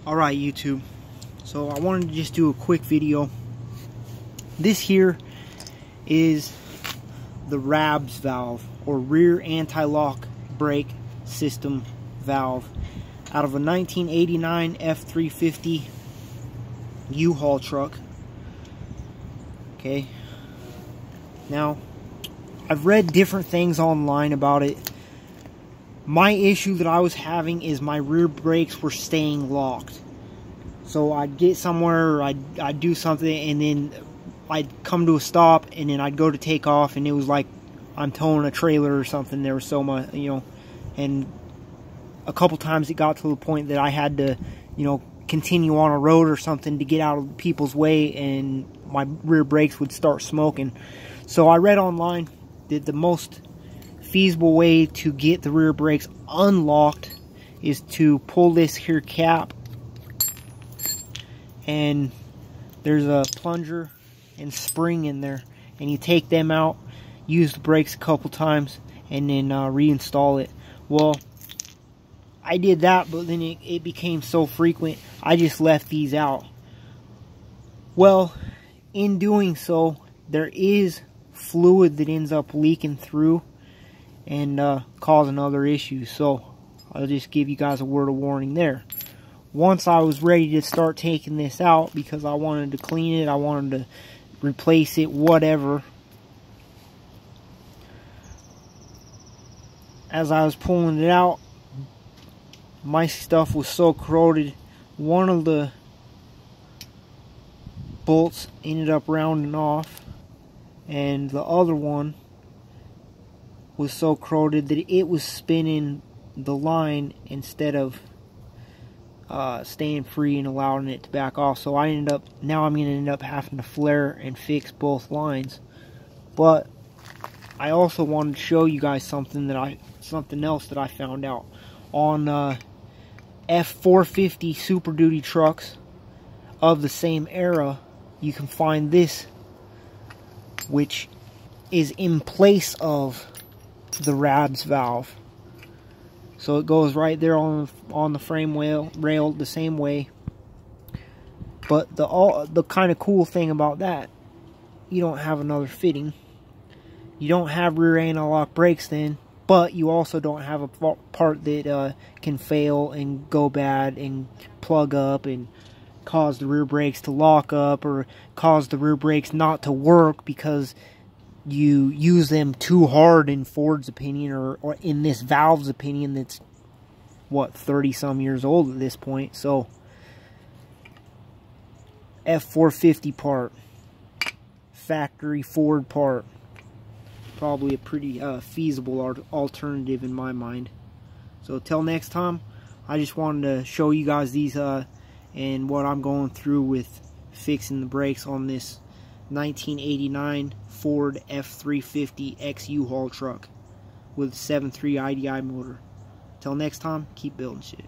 Alright YouTube, so I wanted to just do a quick video. This here is the rabs valve, or rear anti-lock brake system valve, out of a 1989 F450 U-Haul truck. Okay, now I've read different things online about it. My issue that I was having is my rear brakes were staying locked. So I'd get somewhere, or I'd do something, and then I'd come to a stop, and then I'd go to take off, and it was like I'm towing a trailer or something. There was so much, and a couple times it got to the point that I had to, continue on a road or something to get out of people's way, and my rear brakes would start smoking. So I read online that the most feasible way to get the rear brakes unlocked is to pull this here cap, and there's a plunger and spring in there, and you take them out, use the brakes a couple times, and then reinstall it. Well, I did that, but then it became so frequent I just left these out. Well, in doing so, there is fluid that ends up leaking through and causing other issues. So I'll just give you guys a word of warning there. Once I was ready to start taking this out, because I wanted to clean it, I wanted to replace it, whatever, as I was pulling it out, my stuff was so corroded, one of the bolts ended up rounding off, and the other one was so corroded that it was spinning the line instead of staying free and allowing it to back off. So now I'm going to end up having to flare and fix both lines. But I also wanted to show you guys something else that I found out on F450 Super Duty trucks of the same era. You can find this, which is in place of the rabs valve. So it goes right there on the frame rail the same way. But the kind of cool thing about that, you don't have another fitting. You don't have rear anti-lock brakes then, but you also don't have a part that can fail and go bad and plug up and cause the rear brakes to lock up, or cause the rear brakes not to work because you use them too hard, in Ford's opinion, or in this valve's opinion that's, what, 30 some years old at this point. So F450 part, factory Ford part, probably a pretty feasible alternative in my mind. So till next time, I just wanted to show you guys these and what I'm going through with fixing the brakes on this 1989 Ford F450 X U-Haul truck with 7.3 IDI motor. Till next time, keep building shit.